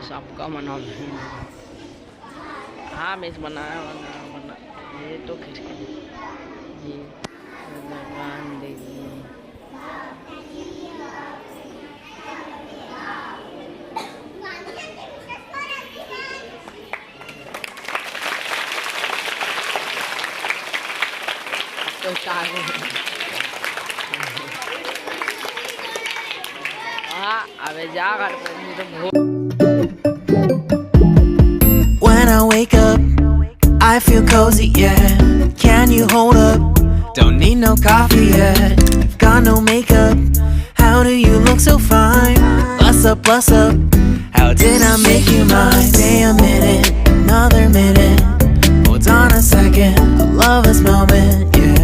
सबका मना हाँ मिस बनाया बना ये तो खिड़की ये भगवान देखिए तो हाँ अबे जा घर पे तो When I wake up, I feel cozy, yeah. Can you hold up? Don't need no coffee yet. Got no makeup. How do you look so fine? Bust up, bust up. How did I make you mine? Stay a minute, another minute. Hold on a second, I love this moment, yeah.